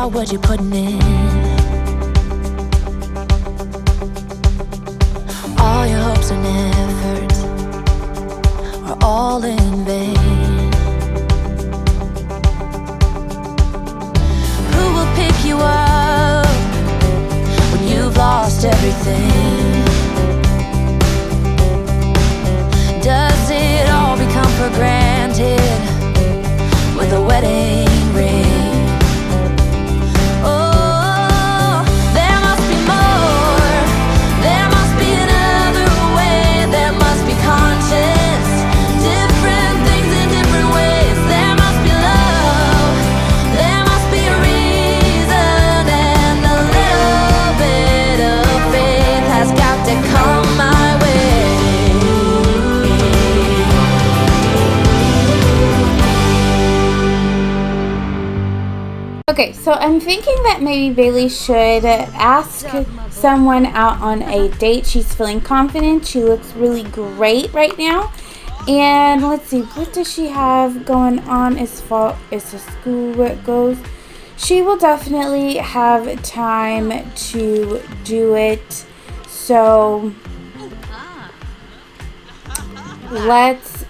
about what you're putting in. All your hopes and efforts are all in vain. Who will pick you up when you've lost everything? Does it all become for granted with a wedding ring? Oh, there must be more. There must be another way. There must be conscious, different things in different ways. There must be love. There must be a reason, and a little bit of faith has got to come my way. Okay, so I'm thinking that maybe Bailee should ask someone out on a date. She's feeling confident. She looks really great right now. And let's see, what does she have going on as far as the school goes? She will definitely have time to do it. So let's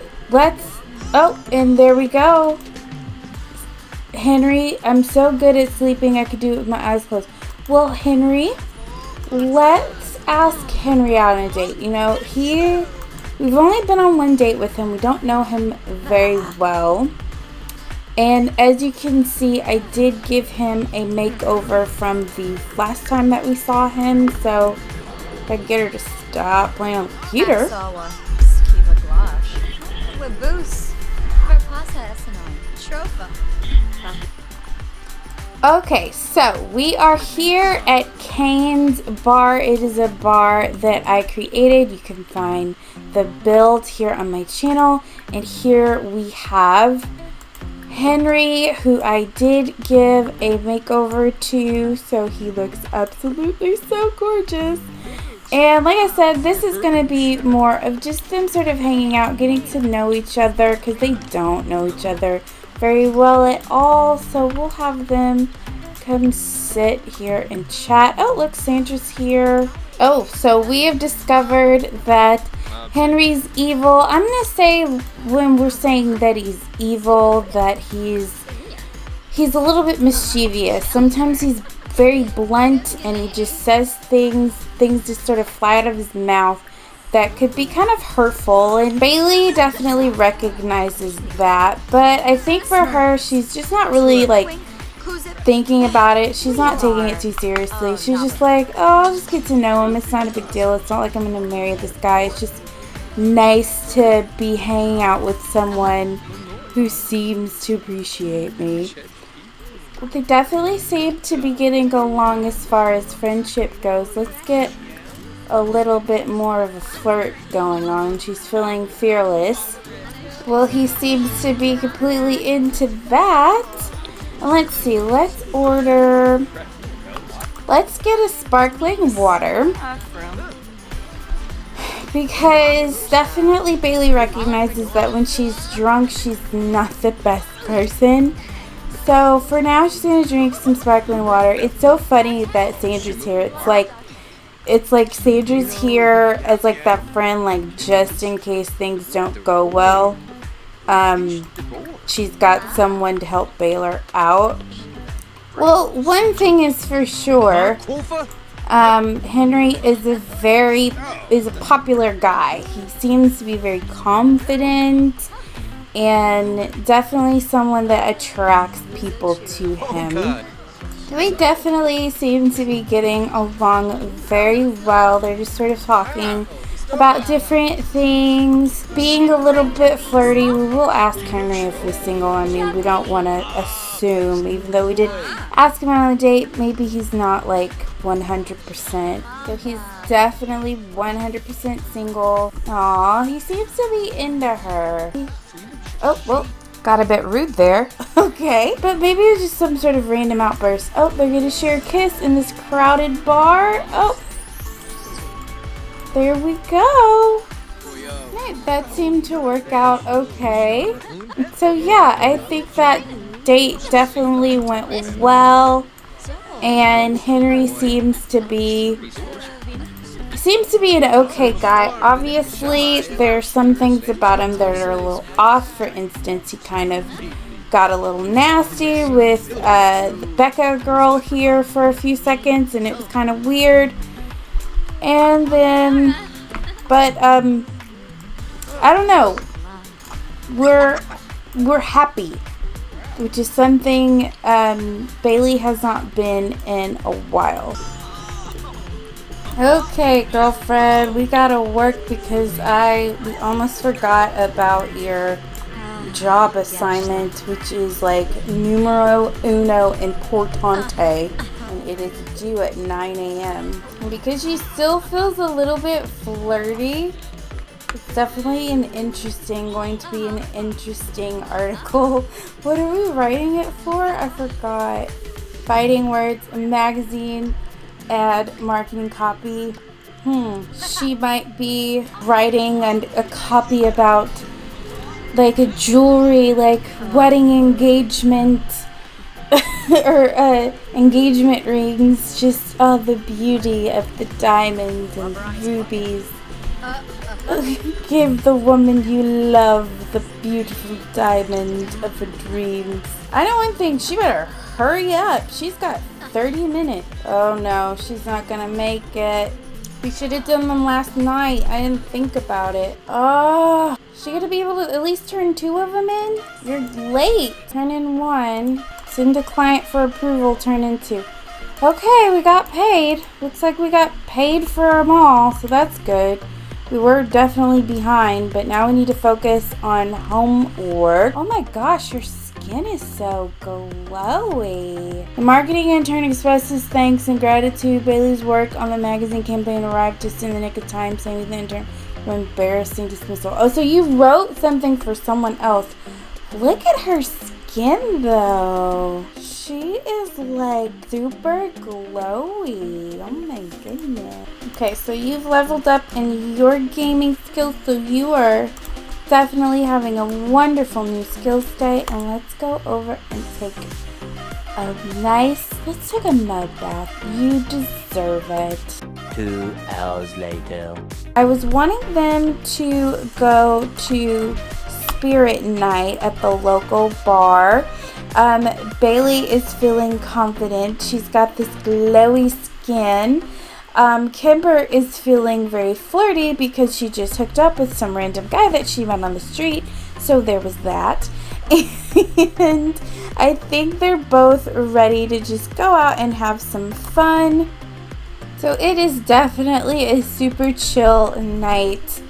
oh, and there we go. Henry, I'm so good at sleeping I could do it with my eyes closed. Well, Henry, let's ask Henry out on a date. You know, we've only been on one date with him. We don't know him very well. And as you can see, I did give him a makeover from the last time that we saw him. So if I get her to stop playing on the computer. Okay, so we are here at Kane's Bar. It is a bar that I created. You can find the build here on my channel. And here we have Henry, who I did give a makeover to. So he looks absolutely so gorgeous. And like I said, this is going to be more of just them sort of hanging out, getting to know each other, because they don't know each other very well at all. So we'll have them come sit here and chat. Oh, look, Sandra's here. Oh, so we have discovered that Henry's evil. I'm going to say, when we're saying that he's evil, that he's a little bit mischievous. Sometimes he's very blunt and he just says things just sort of fly out of his mouth that could be kind of hurtful, and Bailee definitely recognizes that. But I think for her, she's just not really like thinking about it. She's not taking it too seriously. She's just like, oh, I'll just get to know him. It's not a big deal. It's not like I'm gonna marry this guy. It's just nice to be hanging out with someone who seems to appreciate me. But they definitely seem to be getting along as far as friendship goes. Let's get a little bit more of a flirt going on. She's feeling fearless. Well, he seems to be completely into that. And let's see, let's get a sparkling water, because definitely Bailee recognizes that when she's drunk, she's not the best person. So for now, she's gonna drink some sparkling water. It's so funny that Sandra's here. It's like Sandra's here as like that friend, like just in case things don't go well. She's got someone to help bail her out. Well, one thing is for sure, Henry is a popular guy. He seems to be very confident and definitely someone that attracts people to him. They definitely seem to be getting along very well. They're just sort of talking about different things, being a little bit flirty. We will ask Henry if he's single. I mean, we don't want to assume, even though we did ask him on a date, maybe he's not like 100%. So he's definitely 100% single. Aw, he seems to be into her. Oh, well, got a bit rude there. Okay, but maybe it was just some sort of random outburst. Oh, they're gonna share a kiss in this crowded bar. Oh, there we go. Right, that seemed to work out okay. So yeah, I think that date definitely went well. and Henry seems to be an okay guy. Obviously, there's some things about him that are a little off. For instance, he kind of got a little nasty with the Becca girl here for a few seconds, and it was kind of weird. And then, but I don't know. We're happy, which is something Bailee has not been in a while. Okay, girlfriend, we gotta work because we almost forgot about your job assignment, which is like numero uno importante, and it is due at 9 a.m. And because she still feels a little bit flirty, it's definitely going to be an interesting article. What are we writing it for? I forgot. Fighting words, a magazine, ad, marketing copy. She might be writing a copy about like a jewelry, like wedding engagement or engagement rings. Just the beauty of the diamonds and rubies. Give the woman you love the beautiful diamond of her dreams. I know one thing, she better hurry up. She's got 30 minutes. Oh no, she's not gonna make it. We should have done them last night. I didn't think about it. Oh, she gonna be able to at least turn 2 of them in? You're late. Turn in 1. Send to client for approval, turn in 2. Okay, we got paid. Looks like we got paid for them all, so that's good. We were definitely behind, but now we need to focus on homework. Oh my gosh, your skin is so glowy. The marketing intern expresses thanks and gratitude. Bailee's work on the magazine campaign arrived just in the nick of time, saving the intern from embarrassing dismissal. Oh, so you wrote something for someone else. Look at her skin, though. She is like super glowy. Oh my goodness. Okay, so you've leveled up in your gaming skills, so you are definitely having a wonderful new skills day. And let's go over and take let's take a mud bath. You deserve it. 2 hours later. I was wanting them to go to Spirit Night at the local bar. Bailee is feeling confident. She's got this glowy skin. Kimber is feeling very flirty because she just hooked up with some random guy that she met on the street. So there was that. And I think they're both ready to just go out and have some fun. So it is definitely a super chill night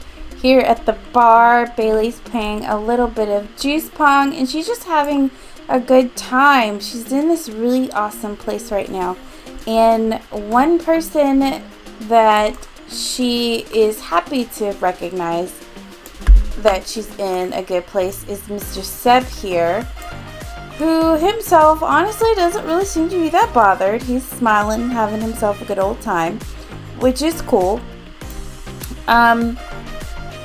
here at the bar. Bailee's playing a little bit of juice pong and she's just having a good time. She's in this really awesome place right now. And one person that she is happy to recognize that she's in a good place is Mr. Seb here, who himself honestly doesn't really seem to be that bothered. He's smiling, having himself a good old time, which is cool.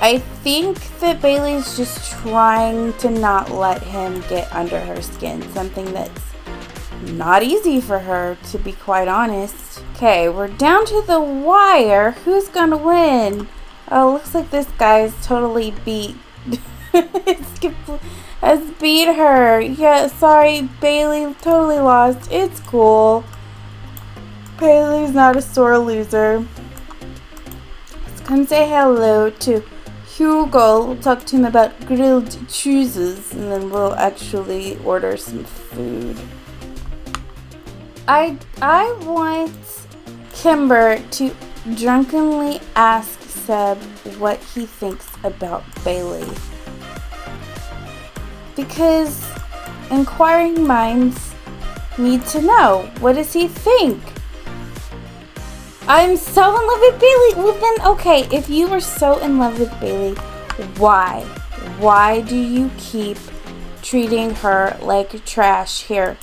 I think that Bailee's just trying to not let him get under her skin, something that's not easy for her, to be quite honest. Okay, we're down to the wire. Who's gonna win? Oh, looks like this guy's totally beat. Has beat her. Yeah, sorry, Bailee totally lost. It's cool. Bailee's not a sore loser. Let's come say hello to Hugo. We'll talk to him about grilled cheeses, and then we'll actually order some food. I want Kimber to drunkenly ask Seb what he thinks about Bailee. Because inquiring minds need to know. What does he think? I'm so in love with Bailee. Well then, okay, if you were so in love with Bailee, why? Why do you keep treating her like trash? Here,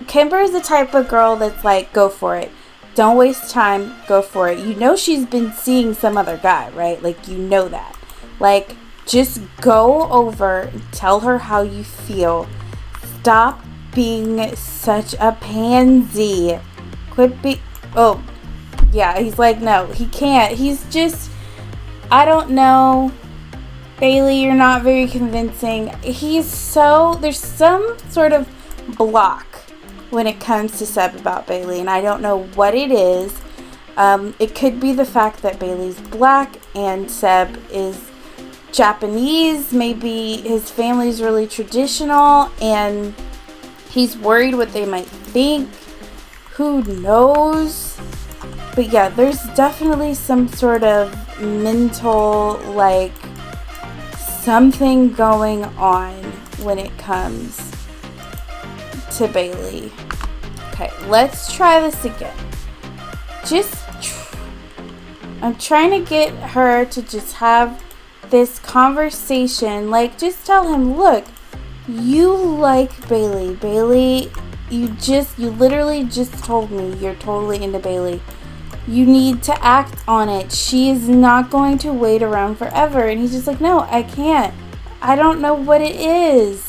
Kimber is the type of girl that's like, go for it. Don't waste time, go for it. You know she's been seeing some other guy, right? Like, you know that. Like, just go over and tell her how you feel. Stop being such a pansy. Quit being... Oh, yeah, he's like, no, he can't. He's just... I don't know. Bailee, you're not very convincing. He's so... There's some sort of block when it comes to Seb about Bailee, and I don't know what it is. It could be the fact that Bailee's black and Seb is Japanese. Maybe his family's really traditional and he's worried what they might think. Who knows? But yeah, there's definitely some sort of mental, like, something going on when it comes to Bailee. Okay, let's try this again. I'm trying to get her to just have this conversation. Like, just tell him, look, you like Bailee. Bailee, you literally just told me you're totally into Bailee. You need to act on it. She is not going to wait around forever. And he's just like, no, I can't. I don't know what it is.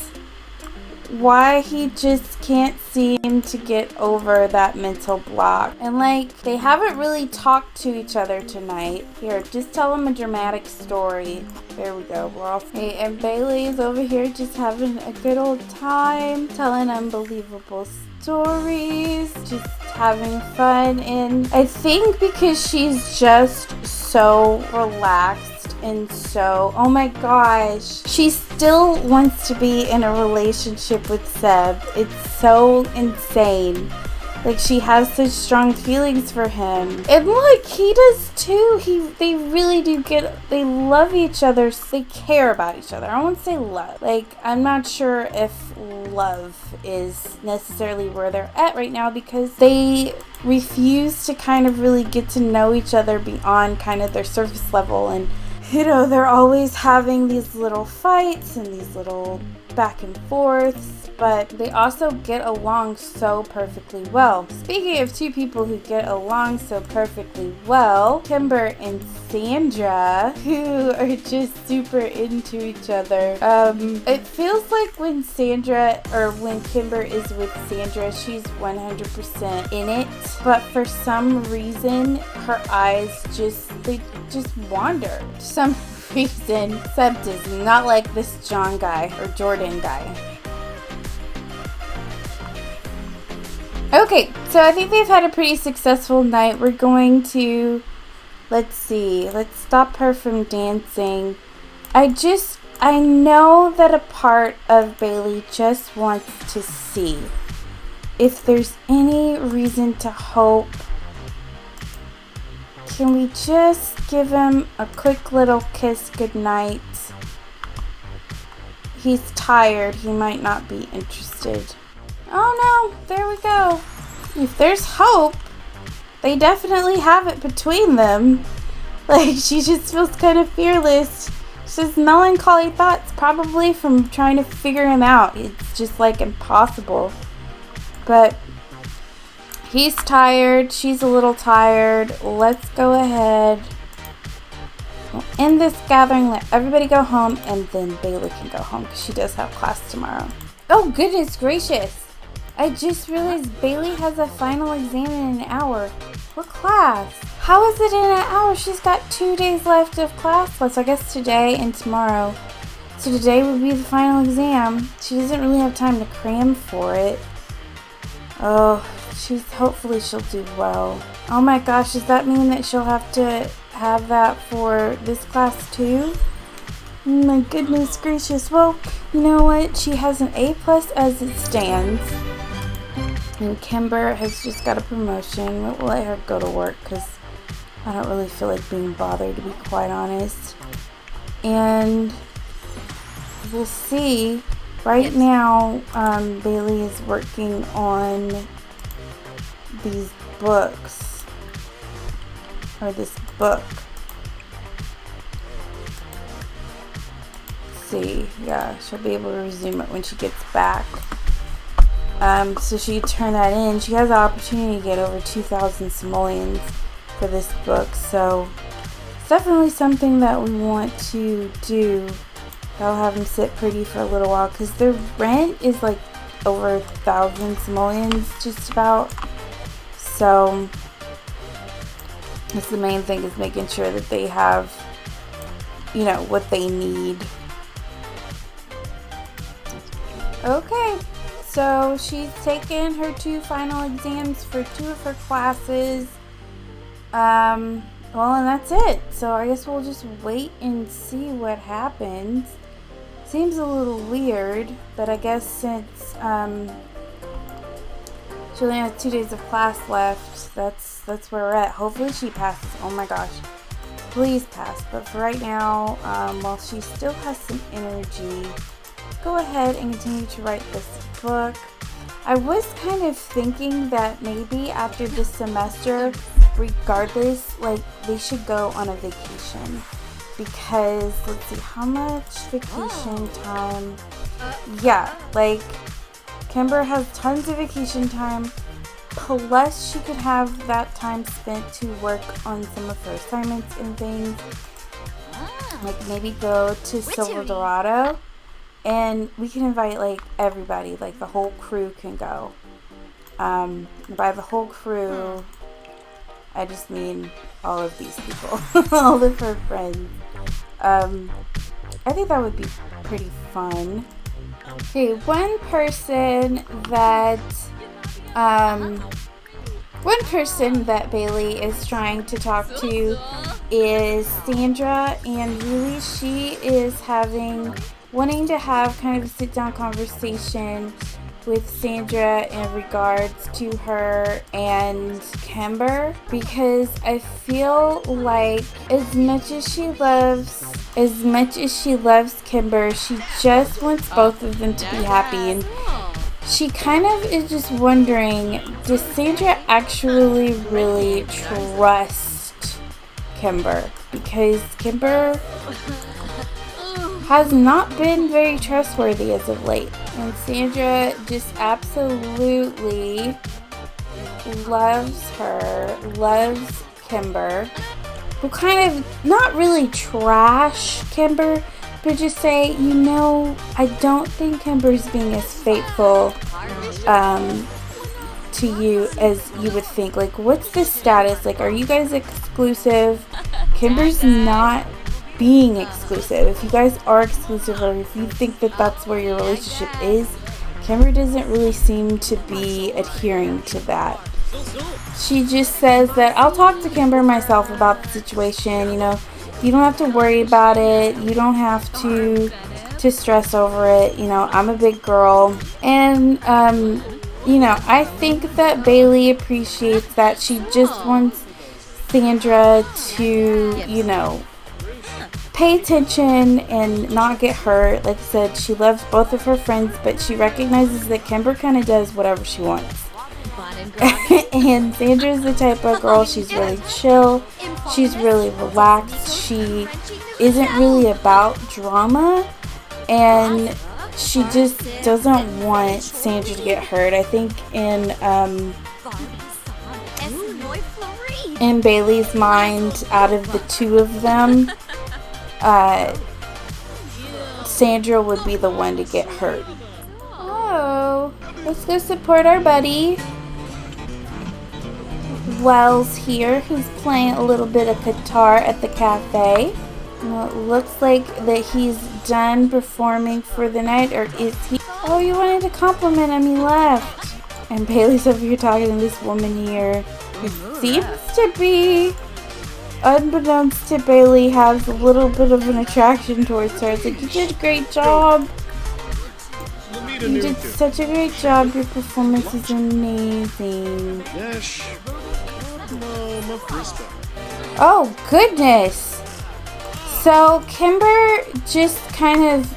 Why he just can't seem to get over that mental block. And like, they haven't really talked to each other tonight. Here, just tell him a dramatic story. There we go. We're all... Hey, and Bailee is over here just having a good old time, telling unbelievable stories, just having fun. And I think because she's just so relaxed and so, oh my gosh, she still wants to be in a relationship with Seb. It's so insane. Like, she has such strong feelings for him. And look, he does too. They really do they love each other. They care about each other. I won't say love. Like, I'm not sure if love is necessarily where they're at right now because they refuse to kind of really get to know each other beyond kind of their surface level. And you know, they're always having these little fights and these little back and forths, but they also get along so perfectly well. Speaking of two people who get along so perfectly well, Kimber and Sandra, who are just super into each other. It feels like when Kimber is with Sandra, she's 100% in it, but for some reason, her eyes just wander. For some reason, Seb does not like this John guy or Jordan guy. Okay, so I think they've had a pretty successful night. We're going to, let's stop her from dancing. I know that a part of Bailee just wants to see if there's any reason to hope. Can we just give him a quick little kiss goodnight? He's tired. He might not be interested. Oh no, there we go. If there's hope, they definitely have it between them. Like, she just feels kind of fearless. It's just melancholy thoughts, probably from trying to figure him out. It's just like impossible. But he's tired. She's a little tired. Let's go ahead. We'll end this gathering, let everybody go home, and then Bailee can go home because she does have class tomorrow. Oh, goodness gracious. I just realized Bailee has a final exam in an hour. What class? How is it in an hour? She's got 2 days left of class. So I guess today and tomorrow. So today would be the final exam. She doesn't really have time to cram for it. Oh, hopefully she'll do well. Oh my gosh, does that mean that she'll have to have that for this class too? My goodness gracious. Well, you know what? She has an A+ as it stands. And Kimber has just got a promotion. We'll let her go to work because I don't really feel like being bothered, to be quite honest. And we'll see. Right now, Bailee is working on these books. Or this book. Let's see. Yeah, she'll be able to resume it when she gets back. So she turned that in. She has the opportunity to get over 2,000 simoleons for this book. So it's definitely something that we want to do. That'll have them sit pretty for a little while because their rent is like over 1,000 simoleons just about. So that's the main thing, is making sure that they have, you know, what they need. Okay, so she's taken her 2 final exams for 2 of her classes. Well, and that's it. So I guess we'll just wait and see what happens. Seems a little weird, but I guess since she only has 2 days of class left, that's where we're at. Hopefully she passes. Oh my gosh, please pass. But for right now, while she still has some energy, go ahead and continue to write this book. I was kind of thinking that maybe after this semester, regardless, like, they should go on a vacation. Because, let's see, how much vacation time? Yeah, like, Kimber has tons of vacation time. Plus, she could have that time spent to work on some of her assignments and things. Like, maybe go to Silver Dorado. And we can invite, like, everybody. Like, the whole crew can go. By the whole crew, I just mean all of these people. All of her friends. I think that would be pretty fun. Okay, one person that Bailee is trying to talk to is Sandra, and really she is wanting to have kind of a sit-down conversation with Sandra in regards to her and Kimber, because I feel like as much as she loves Kimber, she just wants both of them to be happy, and she kind of is just wondering, does Sandra actually really trust Kimber? Because Kimber has not been very trustworthy as of late. And Sandra just absolutely loves Kimber. Will kind of not really trash Kimber, but just say, you know, I don't think Kimber's being as faithful to you as you would think. Like, what's the status? Like, are you guys exclusive? Kimber's not being exclusive. If you guys are exclusive, or if you think that that's where your relationship is, Kimber doesn't really seem to be adhering to that. She just says that I'll talk to Kimber myself about the situation. You know, you don't have to worry about it. You don't have to stress over it. You know, I'm a big girl. And, you know, I think that Bailee appreciates that. She just wants Sandra to, you know, pay attention and not get hurt. Like I said, she loves both of her friends, but she recognizes that Kimber kind of does whatever she wants. And Sandra's the type of girl, she's really chill, she's really relaxed, she isn't really about drama, and she just doesn't want Sandra to get hurt. I think in Bailee's mind, out of the 2 of them, Sandra would be the one to get hurt. Oh, let's go support our buddy. Wells here, who's playing a little bit of guitar at the cafe. Well, it looks like that he's done performing for the night, or is he? Oh, you wanted to compliment him, he left. And Bailee's over here talking to this woman here, who seems to be, unbeknownst to Bailee, has a little bit of an attraction towards her. It's like, you did a great job. You did such a great job. Your performance is amazing. Oh, goodness. So, Kimber just kind of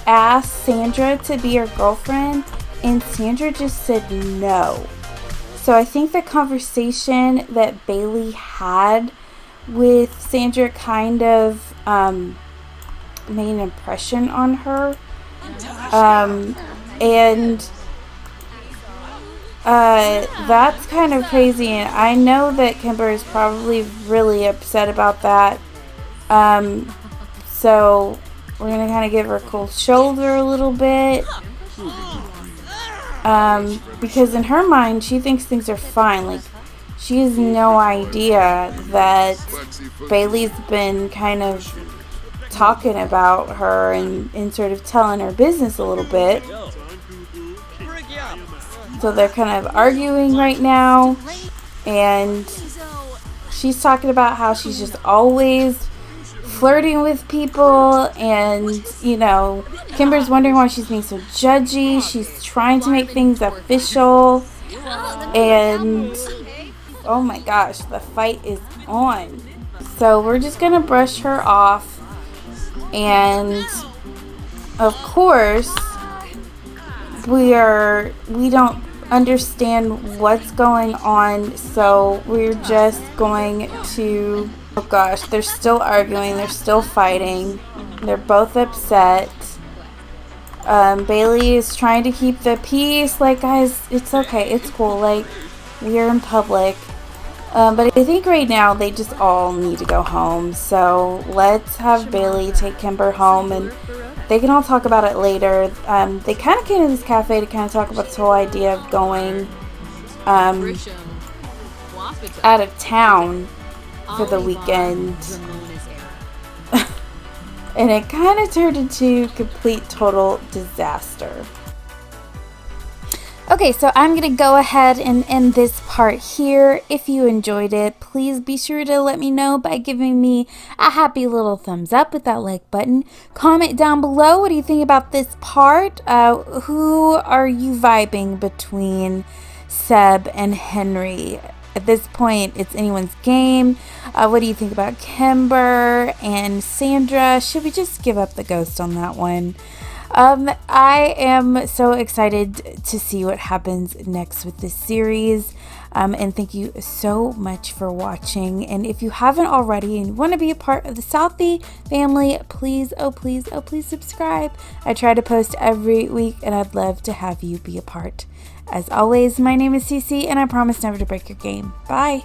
asked Sandra to be her girlfriend, and Sandra just said no. So, I think the conversation that Bailee had with Sandra kind of made an impression on her. And that's kind of crazy, and I know that Kimber is probably really upset about that. So we're gonna kind of give her a cold shoulder a little bit. Because in her mind, she thinks things are fine. Like, she has no idea that Bailee's been kind of talking about her and sort of telling her business a little bit. So they're kind of arguing right now, and she's talking about how she's just always flirting with people, and Kimber's wondering why she's being so judgy. She's trying to make things official, and oh my gosh, the fight is on. So we're just gonna brush her off, and of course we don't understand what's going on, so we're just going to, oh gosh, they're still arguing, they're still fighting, they're both upset. Bailee is trying to keep the peace, like, guys, it's okay, it's cool, like, we're in public. But I think right now they just all need to go home, so let's have Bailee take Kimber home, and they can all talk about it later. They kind of came to this cafe to kind of talk about this whole idea of going out of town for the weekend. And it kind of turned into complete total disaster. Okay, so I'm going to go ahead and end this part here. If you enjoyed it, please be sure to let me know by giving me a happy little thumbs up with that like button. Comment down below, what do you think about this part? Who are you vibing between Seb and Henry? At this point, it's anyone's game. What do you think about Kimber and Sandra? Should we just give up the ghost on that one? I am so excited to see what happens next with this series. And thank you so much for watching. And if you haven't already and you want to be a part of the Southie family, please, oh please, oh please subscribe. I try to post every week, and I'd love to have you be a part. As always, my name is Ceci, and I promise never to break your game. Bye.